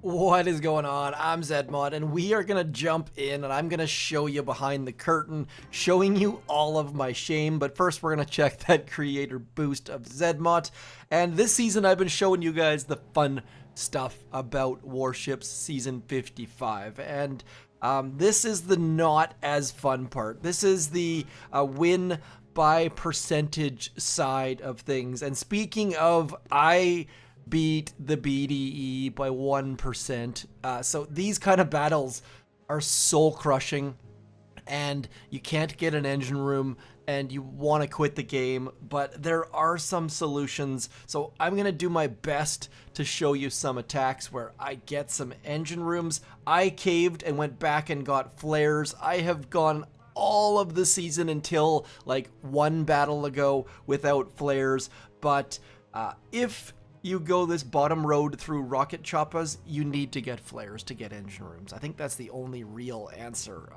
What is going on? I'm ZMOT, and we are going to jump in, and I'm going to show you behind the curtain, showing you all of my shame. But first, we're going to check that creator boost of ZMOT. And this season, I've been showing you guys the fun stuff about Warships Season 55. And this is the not as fun part. This is the win by percentage side of things. And speaking of, I beat the BDE by 1%. So these kind of battles are soul crushing, and you can't get an engine room and you want to quit the game, but there are some solutions. So I'm going to do my best to show you some attacks where I get some engine rooms. I caved and went back and got flares. I have gone all of the season until like one battle ago without flares, but if you go this bottom road through rocket choppas, you need to get flares to get engine rooms. I think that's the only real answer.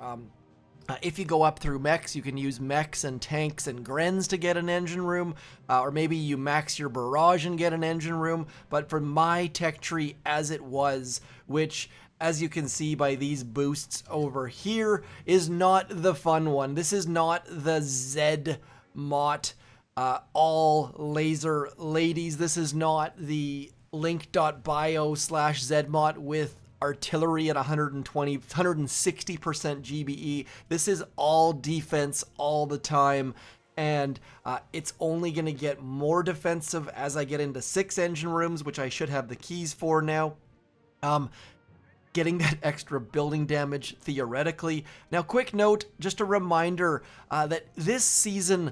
If you go up through mechs, you can use mechs and tanks and grens to get an engine room, or maybe you max your barrage and get an engine room. But for my tech tree as it was, which as you can see by these boosts over here, is not the fun one. This is not the ZMOT all laser ladies. This is not the link.bio/ZMOT with artillery at 160% GBE. This is all defense all the time, and it's only going to get more defensive as I get into 6 engine rooms, which I should have the keys for now. Getting that extra building damage theoretically. Now, quick note, just a reminder that this season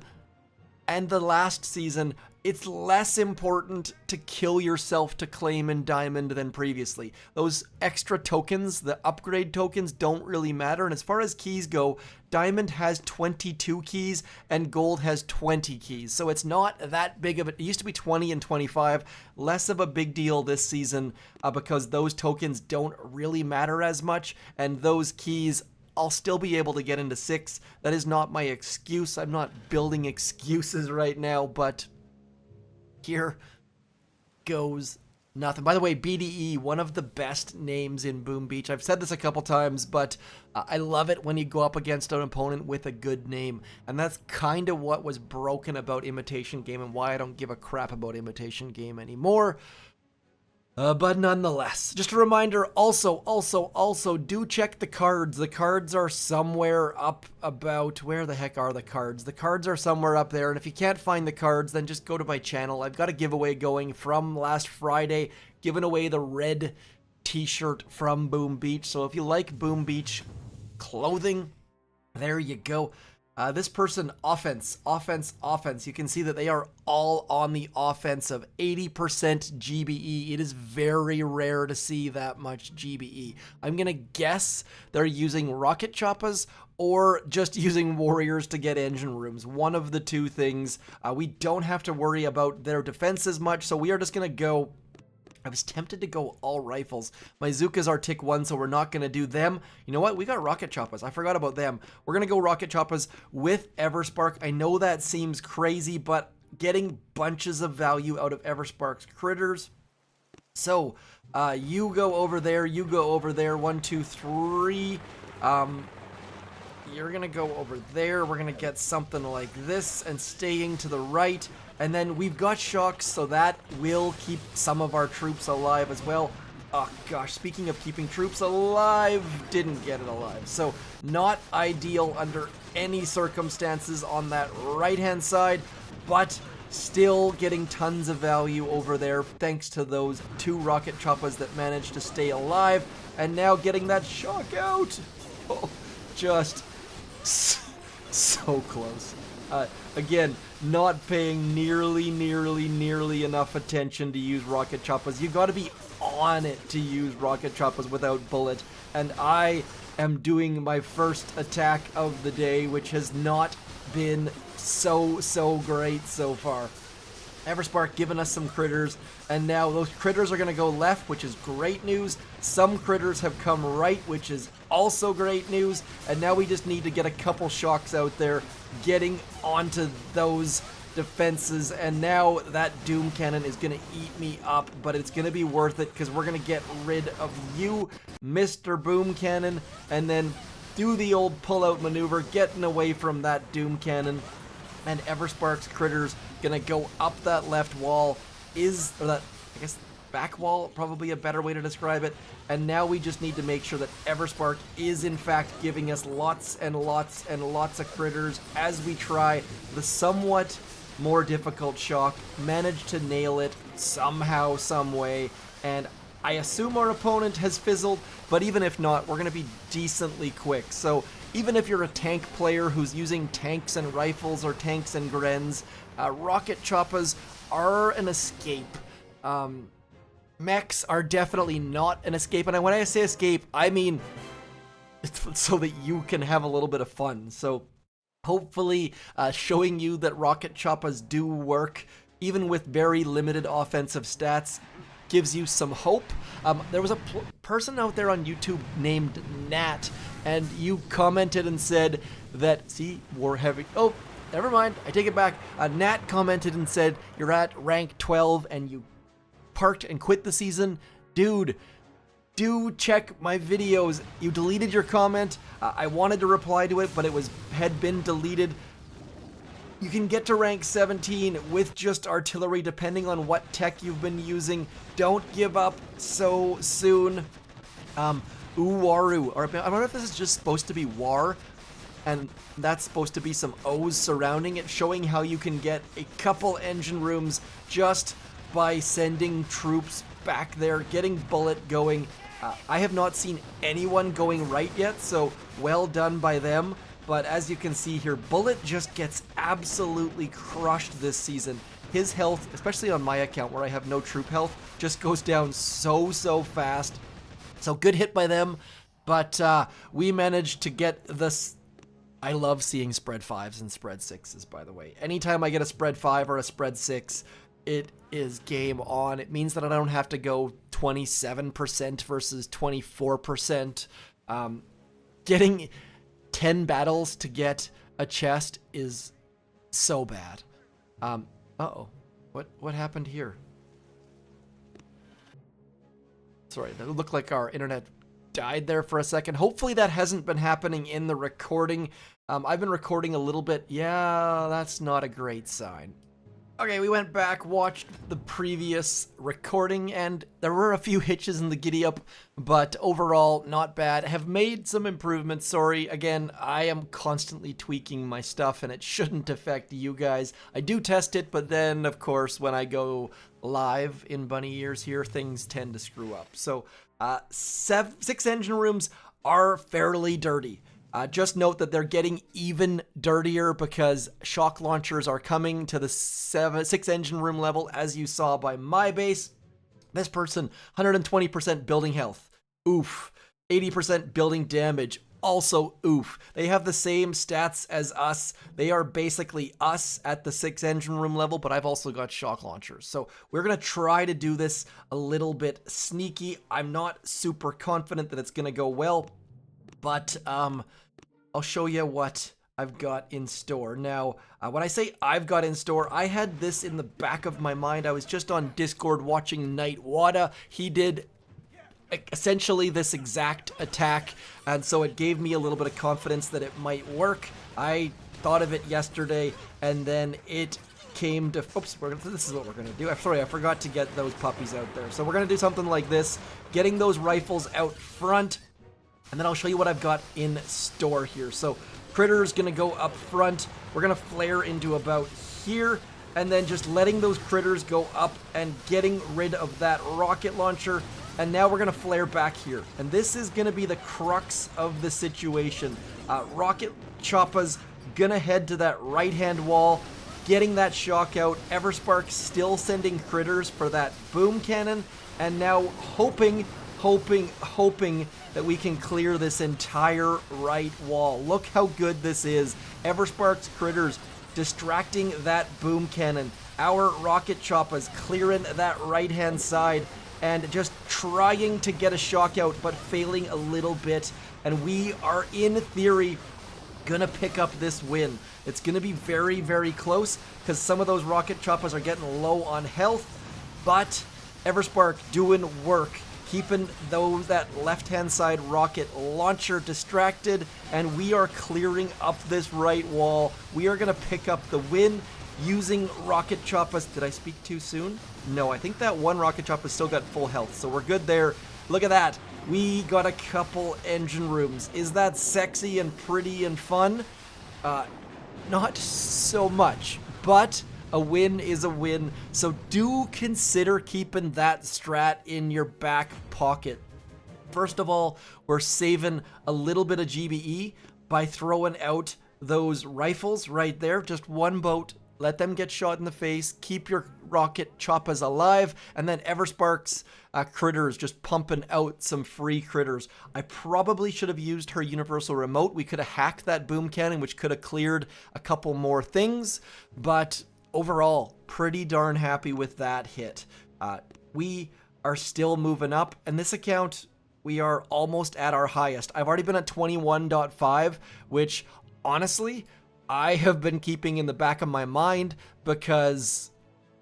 and the last season, it's less important to kill yourself to claim in Diamond than previously. Those extra tokens, the upgrade tokens, don't really matter. And as far as keys go, Diamond has 22 keys and Gold has 20 keys. So it's not that big of it. It used to be 20 and 25. Less of a big deal this season because those tokens don't really matter as much. And those keys, I'll still be able to get into 6. That is not my excuse. I'm not building excuses right now, but here goes nothing. By the way, BDE, one of the best names in Boom Beach. I've said this a couple times, but I love it when you go up against an opponent with a good name. And that's kind of what was broken about Imitation Game and why I don't give a crap about Imitation Game anymore. But nonetheless, just a reminder, also, do check the cards. The cards are somewhere up about, where the heck are the cards? The cards are somewhere up there, and if you can't find the cards, then just go to my channel. I've got a giveaway going from last Friday, giving away the red t-shirt from Boom Beach. So if you like Boom Beach clothing, there you go. This person, offense. You can see that they are all on the offense of 80% GBE. It is very rare to see that much GBE. I'm going to guess they're using rocket choppas or just using warriors to get engine rooms. One of the two things. We don't have to worry about their defense as much, so we are just going to go. I was tempted to go all rifles. My Zookas are tick 1, so we're not going to do them. You know what? We got rocket choppas. I forgot about them. We're going to go rocket choppas with Everspark. I know that seems crazy, but getting bunches of value out of Everspark's critters. So, you go over there. You go over there. 1, 2, 3. You're going to go over there. We're going to get something like this and staying to the right. And then we've got shocks, so that will keep some of our troops alive as well. Oh gosh, speaking of keeping troops alive, didn't get it alive. So not ideal under any circumstances on that right-hand side, but still getting tons of value over there thanks to those 2 rocket choppas that managed to stay alive. And now getting that shock out. Oh, just so close. Again, not paying nearly enough attention to use rocket choppas. You got to be on it to use rocket choppas without bullet. And I am doing my first attack of the day, which has not been so great so far. Everspark giving us some critters, and now those critters are going to go left, which is great news. Some critters have come right, which is also great news, and now we just need to get a couple shocks out there, getting onto those defenses, and now that Doom Cannon is gonna eat me up, but it's gonna be worth it because we're gonna get rid of you, Mr. Boom Cannon, and then do the old pull-out maneuver, getting away from that Doom Cannon, and Everspark's critters gonna go up that left wall, or that, I guess, back wall, probably a better way to describe it, and now we just need to make sure that Everspark is in fact giving us lots and lots and lots of critters as we try the somewhat more difficult shock, manage to nail it somehow, some way, and I assume our opponent has fizzled, but even if not, we're going to be decently quick. So even if you're a tank player who's using tanks and rifles or tanks and grens, rocket choppas are an escape. Mechs are definitely not an escape, and when I say escape, I mean so that you can have a little bit of fun. So hopefully showing you that rocket choppas do work, even with very limited offensive stats, gives you some hope. There was a person out there on YouTube named Nat, and you commented and said that, see, war heavy, oh, never mind, I take it back. Nat commented and said, you're at rank 12 and you parked and quit the season. Dude, do check my videos. You deleted your comment. I wanted to reply to it, but it had been deleted. You can get to rank 17 with just artillery, depending on what tech you've been using. Don't give up so soon. Uwaru, or I don't know if this is just supposed to be war, and that's supposed to be some O's surrounding it, showing how you can get a couple engine rooms just by sending troops back there, getting Bullet going. I have not seen anyone going right yet, so well done by them. But as you can see here, Bullet just gets absolutely crushed this season. His health, especially on my account where I have no troop health, just goes down so fast. So good hit by them, but we managed to get this. I love seeing spread 5s and spread 6s, by the way. Anytime I get a spread 5 or a spread 6, it is game on. It means that I don't have to go 27% versus 24%. Getting 10 battles to get a chest is so bad. Uh-oh. What happened here? Sorry, that looked like our internet died there for a second. Hopefully that hasn't been happening in the recording. I've been recording a little bit. Yeah, that's not a great sign. Okay, we went back, watched the previous recording, and there were a few hitches in the giddy up, but overall, not bad. Have made some improvements. Sorry, again, I am constantly tweaking my stuff, and it shouldn't affect you guys. I do test it, but then, of course, when I go live in bunny ears here, things tend to screw up. So, 6 engine rooms are fairly dirty. Just note that they're getting even dirtier because shock launchers are coming to the 6 engine room level, as you saw by my base. This person, 120% building health. Oof. 80% building damage. Also, oof. They have the same stats as us. They are basically us at the 6 engine room level, but I've also got shock launchers. So we're going to try to do this a little bit sneaky. I'm not super confident that it's going to go well, but I'll show you what I've got in store. Now, when I say I've got in store, I had this in the back of my mind. I was just on Discord watching Knight Wada. He did essentially this exact attack, and so it gave me a little bit of confidence that it might work. I thought of it yesterday, and then it came to, oops, this is what we're going to do. I'm sorry, I forgot to get those puppies out there. So we're going to do something like this, getting those rifles out front, and then I'll show you what I've got in store here. So Critter's gonna go up front. We're gonna flare into about here, and then just letting those critters go up and getting rid of that rocket launcher. And now we're gonna flare back here. And this is gonna be the crux of the situation. Rocket Choppa's gonna head to that right-hand wall, getting that shock out. Everspark still sending critters for that boom cannon, and now hoping that we can clear this entire right wall. Look how good this is. Everspark's critters distracting that boom cannon. Our rocket choppas clearing that right-hand side and just trying to get a shock out, but failing a little bit. And we are, in theory, gonna pick up this win. It's gonna be very, very close because some of those rocket choppers are getting low on health, but Everspark doing work, keeping that left-hand side rocket launcher distracted, and we are clearing up this right wall. We are gonna pick up the win using rocket choppers. Did I speak too soon? No, I think that one rocket chopper still got full health, so we're good there. Look at that. We got a couple engine rooms. Is that sexy and pretty and fun? Not so much, but a win is a win. So do consider keeping that strat in your back pocket. First of all, we're saving a little bit of GBE by throwing out those rifles right there. Just one boat. Let them get shot in the face, keep your rocket choppers alive, and then Everspark's critters just pumping out some free critters. I probably should have used her universal remote. We could have hacked that boom cannon, which could have cleared a couple more things, but overall, pretty darn happy with that hit. We are still moving up, and this account, we are almost at our highest. I've already been at 21.5, which honestly, I have been keeping in the back of my mind because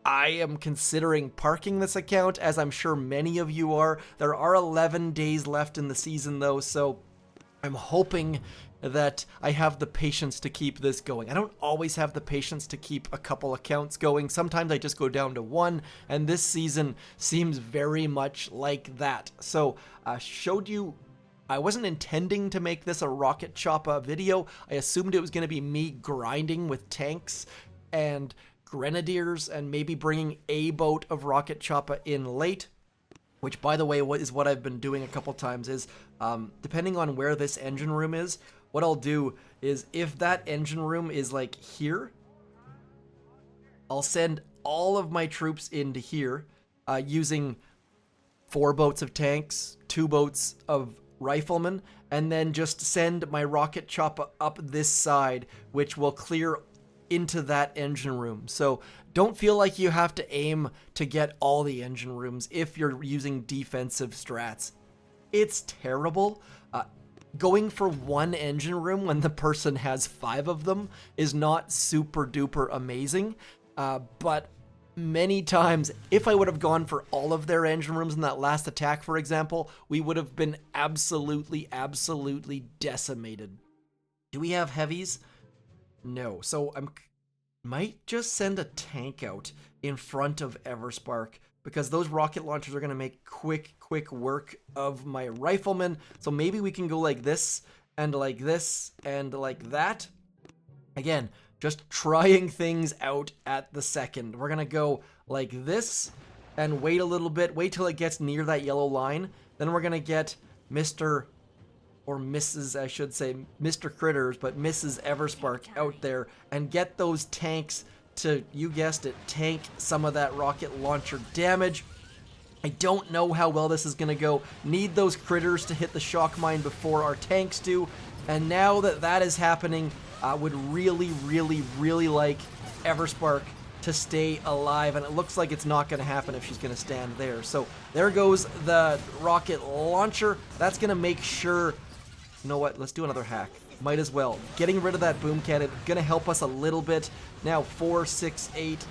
I am considering parking this account, as I'm sure many of you are. There are 11 days left in the season though, so I'm hoping that I have the patience to keep this going. I don't always have the patience to keep a couple accounts going. Sometimes I just go down to one, and this season seems very much like that. So I showed you, I wasn't intending to make this a rocket chopper video. I assumed it was going to be me grinding with tanks and grenadiers and maybe bringing a boat of rocket chopper in late, which by the way is what I've been doing a couple times. Is depending on where this engine room is, what I'll do is if that engine room is like here, I'll send all of my troops into here using 4 boats of tanks, 2 boats of riflemen, and then just send my rocket chopper up this side, which will clear into that engine room. So don't feel like you have to aim to get all the engine rooms if you're using defensive strats. It's terrible. Going for 1 engine room when the person has 5 of them is not super duper amazing, but many times, if I would have gone for all of their engine rooms in that last attack, for example, we would have been absolutely decimated. Do we have heavies? No. So I might just send a tank out in front of Everspark, because those rocket launchers are going to make quick work of my riflemen. So maybe we can go like this and like this and like that. Again, just trying things out at the second. We're gonna go like this and wait a little bit, wait till it gets near that yellow line. Then we're gonna get Mr. or Mrs. I should say, Mr. Critters, but Mrs. Everspark out there and get those tanks to, you guessed it, tank some of that rocket launcher damage. I don't know how well this is gonna go. Need those critters to hit the shock mine before our tanks do. And now that that is happening, would really like Everspark to stay alive, and it looks like it's not going to happen if she's going to stand there. So there goes the rocket launcher. That's going to make sure, you know what, let's do another hack. Might as well. Getting rid of that boom cannon, going to help us a little bit. Now 4, 6, 8,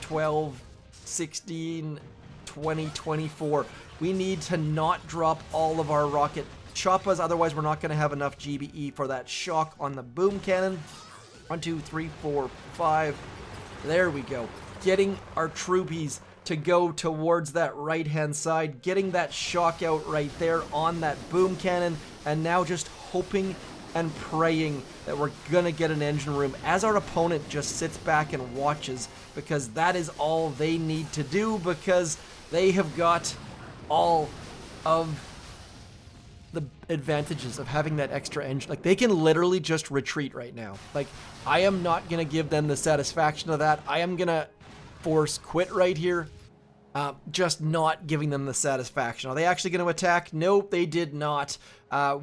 12, 16, 20, 24. We need to not drop all of our rocket choppers, otherwise we're not going to have enough GBE for that shock on the boom cannon. 1, 2, 3, 4, 5. There we go. Getting our troopies to go towards that right hand side, getting that shock out right there on that boom cannon, and now just hoping and praying that we're gonna get an engine room as our opponent just sits back and watches, because that is all they need to do, because they have got all of the advantages of having that extra engine. Like, they can literally just retreat right now. Like, I am not gonna give them the satisfaction of that. I am gonna force quit right here, just not giving them the satisfaction. Are they actually gonna attack? Nope, they did not,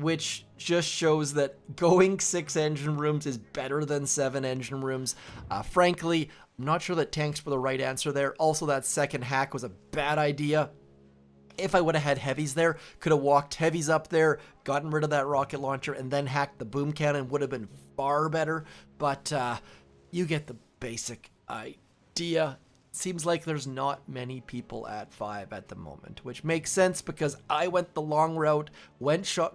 which just shows that going 6 engine rooms is better than 7 engine rooms. Frankly, I'm not sure that tanks were the right answer there. Also, that second hack was a bad idea. If I would have had heavies there, could have walked heavies up there, gotten rid of that rocket launcher, and then hacked the boom cannon, would have been far better. But you get the basic idea. Seems like there's not many people at 5 at the moment, which makes sense because I went the long route,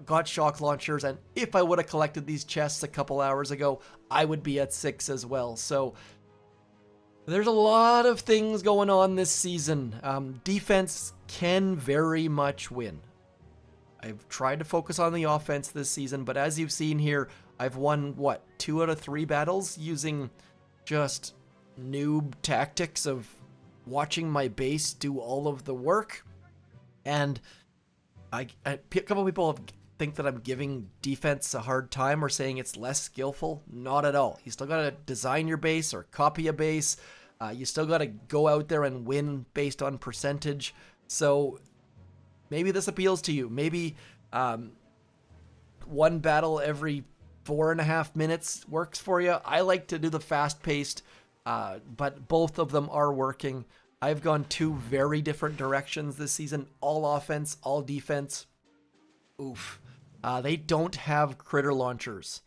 got shock launchers, and if I would have collected these chests a couple hours ago, I would be at 6 as well. So there's a lot of things going on this season. Defense can very much win. I've tried to focus on the offense this season, but as you've seen here, I've won, 2 out of 3 battles using just noob tactics of watching my base do all of the work. And a couple people think that I'm giving defense a hard time or saying it's less skillful. Not at all. You still got to design your base or copy a base. You still got to go out there and win based on percentage. So maybe this appeals to you. Maybe one battle every 4.5 minutes works for you. I like to do the fast-paced, but both of them are working. I've gone 2 very different directions this season. All offense, all defense. Oof. They don't have critter launchers.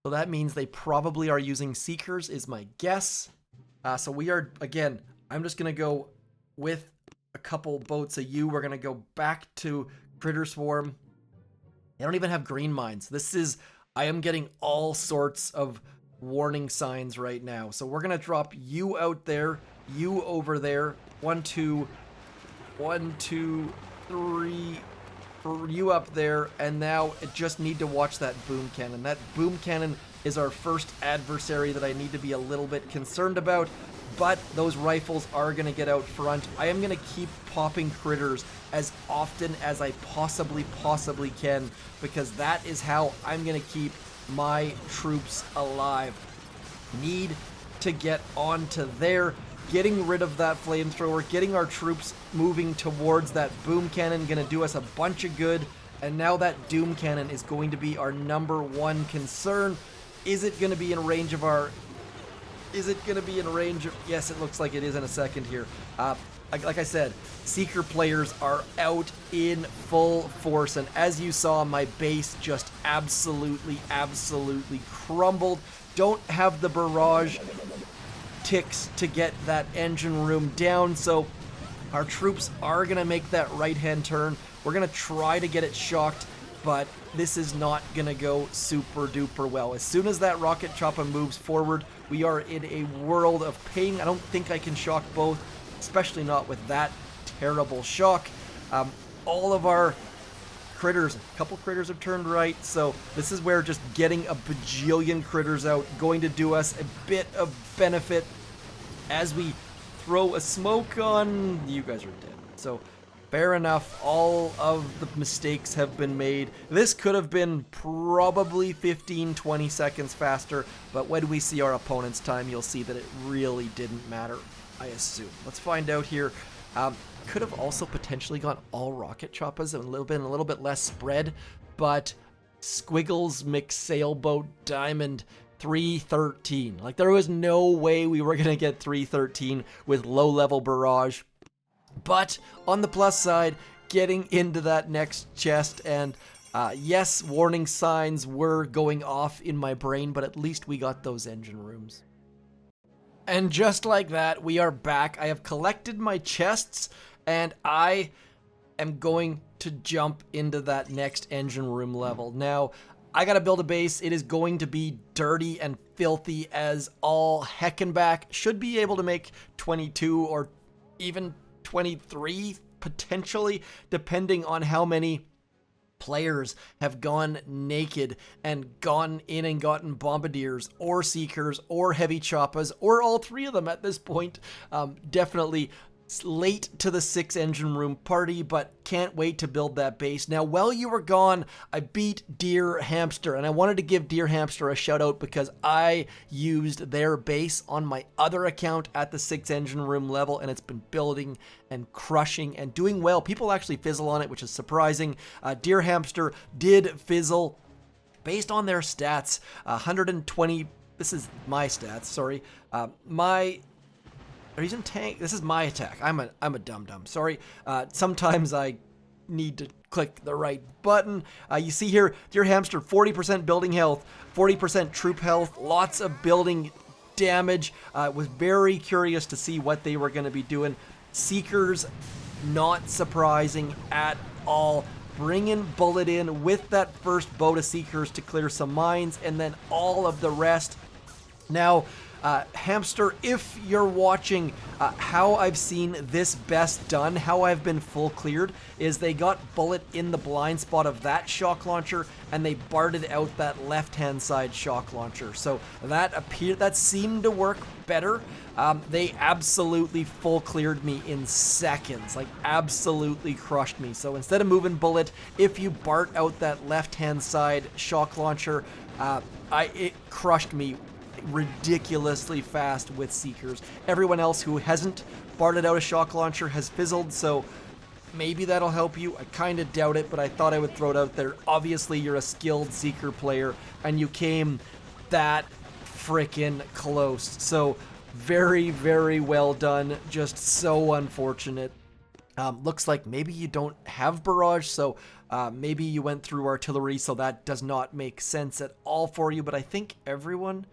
So that means they probably are using Seekers is my guess. So we are, again, I'm just going to go with a couple boats of you. We're going to go back to Critter Swarm. They don't even have green mines. I am getting all sorts of warning signs right now. So we're going to drop you out there, you over there. 1, 2, 1, 2, 3, you up there. And now I just need to watch that boom cannon. That boom cannon is our first adversary that I need to be a little bit concerned about, but those rifles are going to get out front. I am going to keep popping critters as often as I possibly can, because that is how I'm going to keep my troops alive. Need to get onto there, getting rid of that flamethrower, getting our troops moving towards that boom cannon, going to do us a bunch of good. And now that doom cannon is going to be our number 1 concern. Is it going to be in range of yes, it looks like it is in a second here. Like I said, Seeker players are out in full force, and as you saw, my base just absolutely crumbled. Don't have the barrage ticks to get that engine room down, so our troops are going to make that right-hand turn. We're going to try to get it shocked, but this is not going to go super duper well. As soon as that rocket chopper moves forward, we are in a world of pain. I don't think I can shock both, especially not with that terrible shock. All of our critters, a couple critters have turned right, so this is where just getting a bajillion critters out going to do us a bit of benefit as we throw a smoke on. You guys are dead. So fair enough, all of the mistakes have been made. This could have been probably 15-20 seconds faster, but when we see our opponent's time, you'll see that it really didn't matter, I assume. Let's find out here. Could have also potentially gone all rocket choppers and a little bit less spread, but Squiggles McSailboat Diamond 313. Like, there was no way we were gonna get 313 with low-level barrage. But on the plus side, getting into that next chest, and yes, warning signs were going off in my brain, but at least we got those engine rooms. And just like that, we are back. I have collected my chests, and I am going to jump into that next engine room level. Now, I gotta build a base. It is going to be dirty and filthy as all heckenback. Should be able to make 22 or even 23 potentially, depending on how many players have gone naked and gone in and gotten bombardiers or seekers or heavy choppas or all 3 of them at this point. Definitely late to the 6 engine room party, but can't wait to build that base. Now, while you were gone, I beat Deer Hamster, and I wanted to give Deer Hamster a shout out because I used their base on my other account at the 6 engine room level, and it's been building and crushing and doing well. People actually fizzle on it, which is surprising. Deer Hamster did fizzle based on their stats. 120, this is my stats, sorry. My They're using tank. This is my attack. I'm a dum-dum. Sorry. Sometimes I need to click the right button. You see here, Dear Hamster, 40% building health, 40% troop health, lots of building damage. Was very curious to see what they were going to be doing. Seekers, not surprising at all. Bringing Bullet in with that first boat of Seekers to clear some mines, and then all of the rest. Now, Hamster, if you're watching, how I've seen this best done, how I've been full cleared, is they got Bullet in the blind spot of that shock launcher, and they barted out that left-hand side shock launcher. So that seemed to work better. They absolutely full cleared me in seconds, like absolutely crushed me. So instead of moving Bullet, if you bart out that left-hand side shock launcher, it crushed me ridiculously fast with Seekers. Everyone else who hasn't barted out a shock launcher has fizzled, so maybe that'll help you. I kind of doubt it, but I thought I would throw it out there. Obviously, you're a skilled Seeker player, and you came that freaking close. So very, very well done. Just so unfortunate. Looks like maybe you don't have barrage, so maybe you went through artillery, so that does not make sense at all for you, but I think everyone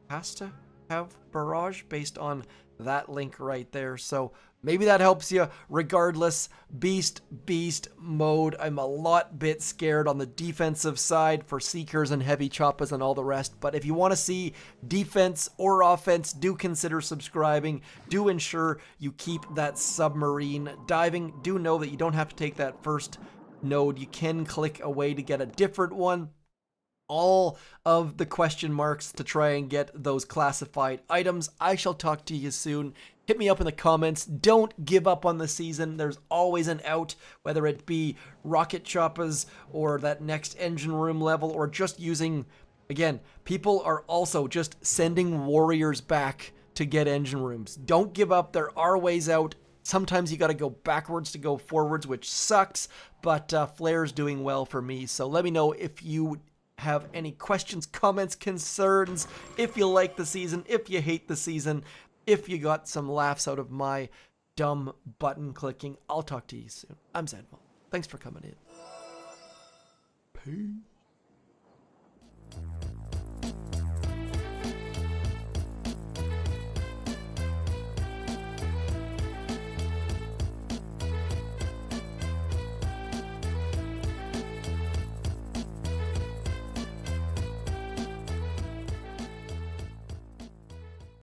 has to have barrage based on that link right there. So maybe that helps you. Regardless, beast mode. I'm a lot bit scared on the defensive side for Seekers and heavy choppas and all the rest. But if you want to see defense or offense, do consider subscribing. Do ensure you keep that submarine diving. Do know that you don't have to take that first node. You can click away to get a different one. All of the question marks to try and get those classified items. I shall talk to you soon. Hit me up in the comments. Don't give up on the season. There's always an out, whether it be rocket choppas or that next engine room level, or just using, again, people are also just sending warriors back to get engine rooms. Don't give up. There are ways out. Sometimes you got to go backwards to go forwards, which sucks, but Flair's doing well for me. So let me know if you have any questions, comments, concerns, if you like the season, if you hate the season, if you got some laughs out of my dumb button clicking. I'll talk to you soon. I'm ZMOT. Thanks for coming in. Peace.